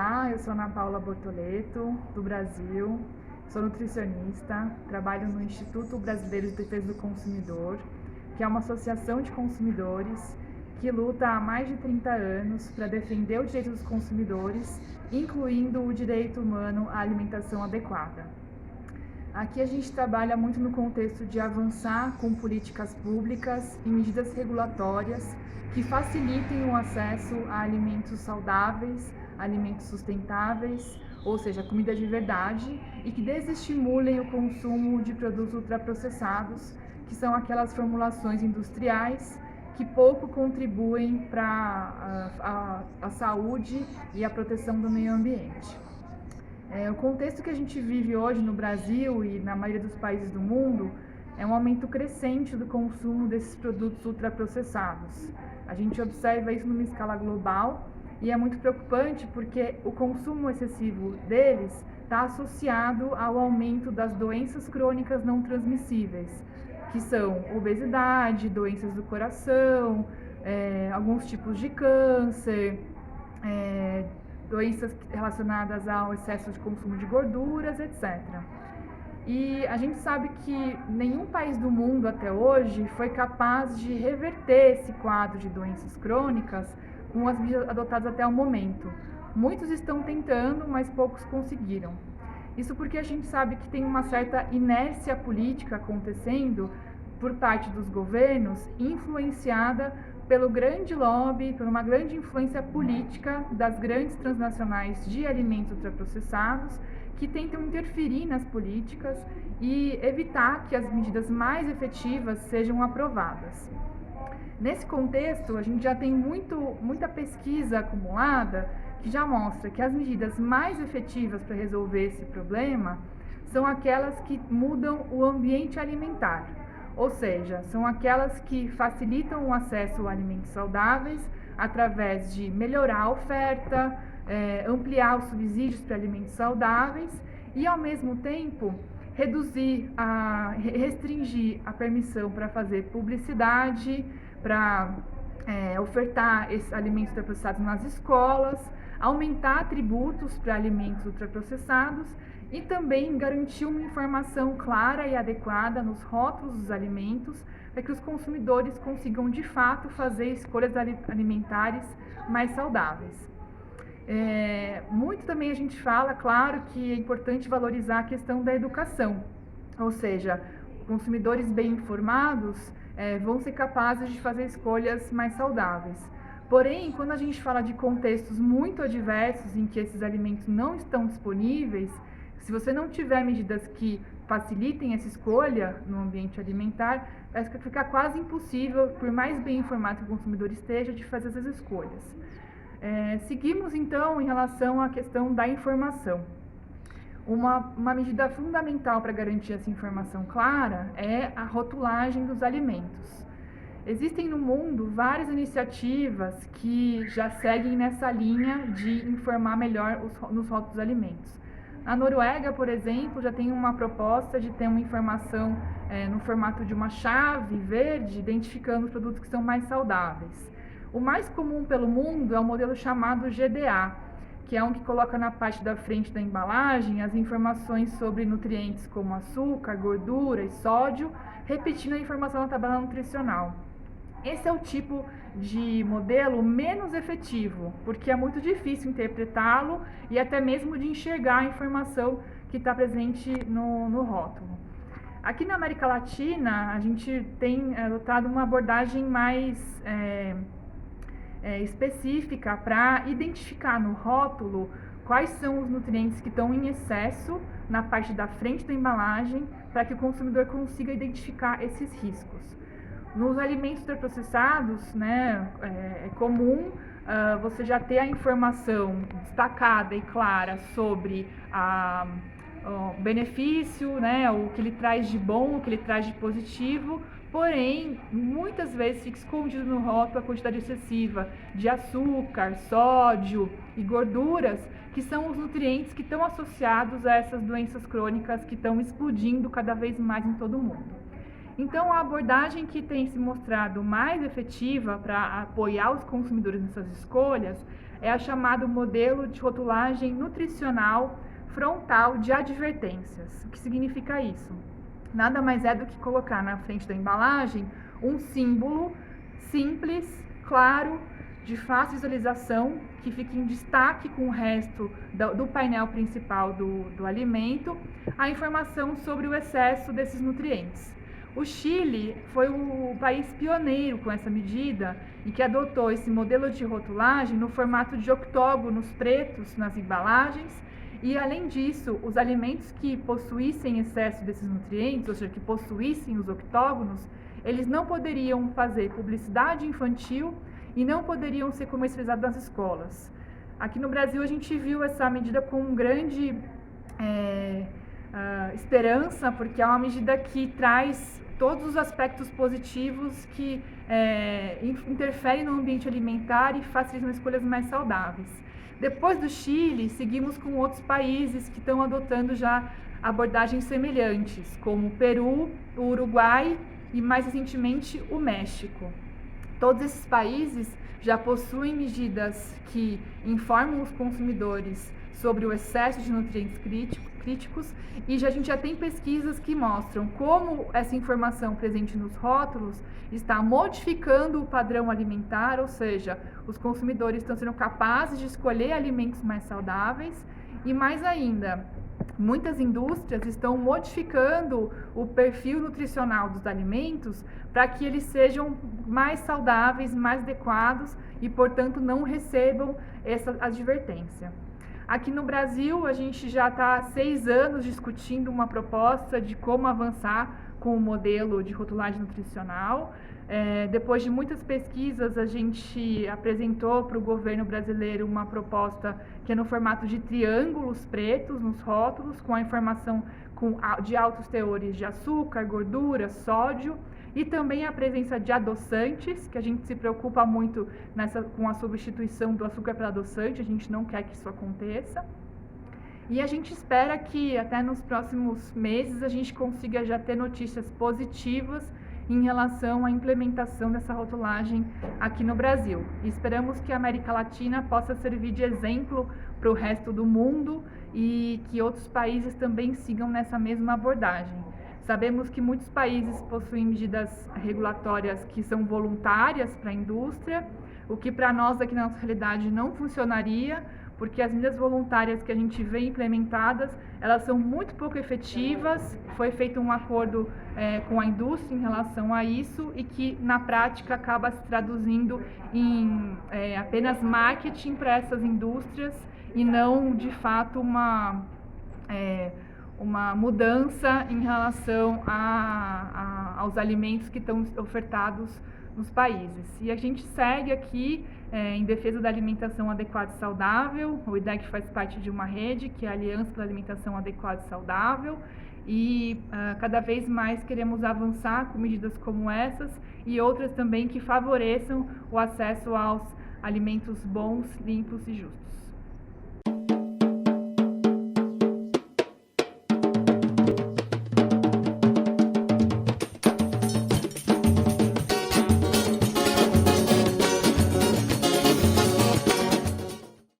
Olá, eu sou Ana Paula Bortoleto, do Brasil, sou nutricionista, trabalho no Instituto Brasileiro de Defesa do Consumidor, que é uma associação de consumidores que luta há mais de 30 anos para defender o direito dos consumidores, incluindo o direito humano à alimentação adequada. Aqui a gente trabalha muito no contexto de avançar com políticas públicas e medidas regulatórias que facilitem o acesso a alimentos saudáveis, alimentos sustentáveis, ou seja, comida de verdade, e que desestimulem o consumo de produtos ultraprocessados, que são aquelas formulações industriais que pouco contribuem para a saúde e a proteção do meio ambiente. O contexto que a gente vive hoje no Brasil e na maioria dos países do mundo é um aumento crescente do consumo desses produtos ultraprocessados. A gente observa isso numa escala global e é muito preocupante porque o consumo excessivo deles está associado ao aumento das doenças crônicas não transmissíveis, que são obesidade, doenças do coração, alguns tipos de câncer, doenças relacionadas ao excesso de consumo de gorduras, etc. E a gente sabe que nenhum país do mundo até hoje foi capaz de reverter esse quadro de doenças crônicas com as medidas adotadas até o momento. Muitos estão tentando, mas poucos conseguiram. Isso porque a gente sabe que tem uma certa inércia política acontecendo por parte dos governos, influenciada pelo grande lobby, por uma grande influência política das grandes transnacionais de alimentos ultraprocessados, que tentam interferir nas políticas e evitar que as medidas mais efetivas sejam aprovadas. Nesse contexto, a gente já tem muita pesquisa acumulada que já mostra que as medidas mais efetivas para resolver esse problema são aquelas que mudam o ambiente alimentar. Ou seja, são aquelas que facilitam o acesso a alimentos saudáveis através de melhorar a oferta, ampliar os subsídios para alimentos saudáveis e, ao mesmo tempo, restringir a permissão para fazer publicidade, para ofertar esses alimentos ultraprocessados nas escolas, aumentar tributos para alimentos ultraprocessados e também garantir uma informação clara e adequada nos rótulos dos alimentos para que os consumidores consigam de fato fazer escolhas alimentares mais saudáveis. Muito também a gente fala, claro, que é importante valorizar a questão da educação, ou seja, consumidores bem informados vão ser capazes de fazer escolhas mais saudáveis. Porém, quando a gente fala de contextos muito adversos em que esses alimentos não estão disponíveis, se você não tiver medidas que facilitem essa escolha no ambiente alimentar, vai ficar quase impossível, por mais bem informado que o consumidor esteja, de fazer essas escolhas. Seguimos então em relação à questão da informação. Uma medida fundamental para garantir essa informação clara é a rotulagem dos alimentos. Existem no mundo várias iniciativas que já seguem nessa linha de informar melhor nos rótulos dos alimentos. A Noruega, por exemplo, já tem uma proposta de ter uma informação no formato de uma chave verde, identificando os produtos que são mais saudáveis. O mais comum pelo mundo é o modelo chamado GDA, que é um que coloca na parte da frente da embalagem as informações sobre nutrientes como açúcar, gordura e sódio, repetindo a informação na tabela nutricional. Esse é o tipo de modelo menos efetivo, porque é muito difícil interpretá-lo e até mesmo de enxergar a informação que está presente no rótulo. Aqui na América Latina, a gente tem adotado uma abordagem mais específica para identificar no rótulo quais são os nutrientes que estão em excesso na parte da frente da embalagem, para que o consumidor consiga identificar esses riscos. Nos alimentos ultraprocessados, é comum você já ter a informação destacada e clara sobre o benefício, o que ele traz de bom, o que ele traz de positivo, porém, muitas vezes fica escondido no rótulo a quantidade excessiva de açúcar, sódio e gorduras, que são os nutrientes que estão associados a essas doenças crônicas que estão explodindo cada vez mais em todo o mundo. Então, a abordagem que tem se mostrado mais efetiva para apoiar os consumidores nessas escolhas é a chamada modelo de rotulagem nutricional frontal de advertências. O que significa isso? Nada mais é do que colocar na frente da embalagem um símbolo simples, claro, de fácil visualização, que fica em destaque com o resto do painel principal do alimento, a informação sobre o excesso desses nutrientes. O Chile foi o país pioneiro com essa medida e que adotou esse modelo de rotulagem no formato de octógonos pretos nas embalagens. E, além disso, os alimentos que possuíssem excesso desses nutrientes, ou seja, que possuíssem os octógonos, eles não poderiam fazer publicidade infantil e não poderiam ser comercializados nas escolas. Aqui no Brasil, a gente viu essa medida com grande esperança, porque é uma medida que traz todos os aspectos positivos que interferem no ambiente alimentar e facilitam escolhas mais saudáveis. Depois do Chile, seguimos com outros países que estão adotando já abordagens semelhantes, como o Peru, o Uruguai e, mais recentemente, o México. Todos esses países já possuem medidas que informam os consumidores sobre o excesso de nutrientes críticos e a gente já tem pesquisas que mostram como essa informação presente nos rótulos está modificando o padrão alimentar, ou seja, os consumidores estão sendo capazes de escolher alimentos mais saudáveis e, mais ainda, muitas indústrias estão modificando o perfil nutricional dos alimentos para que eles sejam mais saudáveis, mais adequados e, portanto, não recebam essa advertência. Aqui no Brasil, a gente já está há 6 anos discutindo uma proposta de como avançar com o modelo de rotulagem nutricional. Depois de muitas pesquisas, a gente apresentou para o governo brasileiro uma proposta que é no formato de triângulos pretos nos rótulos, com a informação de altos teores de açúcar, gordura, sódio, e também a presença de adoçantes, que a gente se preocupa muito com a substituição do açúcar pelo adoçante, a gente não quer que isso aconteça. E a gente espera que até nos próximos meses a gente consiga já ter notícias positivas em relação à implementação dessa rotulagem aqui no Brasil. E esperamos que a América Latina possa servir de exemplo para o resto do mundo e que outros países também sigam nessa mesma abordagem. Sabemos que muitos países possuem medidas regulatórias que são voluntárias para a indústria, o que para nós aqui na nossa realidade não funcionaria, porque as medidas voluntárias que a gente vê implementadas, elas são muito pouco efetivas, foi feito um acordo com a indústria em relação a isso e que na prática acaba se traduzindo em apenas marketing para essas indústrias e não de fato uma mudança em relação aos alimentos que estão ofertados nos países. E a gente segue aqui em defesa da alimentação adequada e saudável. O IDEC faz parte de uma rede, que é a Aliança pela Alimentação Adequada e Saudável, e cada vez mais queremos avançar com medidas como essas e outras também que favoreçam o acesso aos alimentos bons, limpos e justos.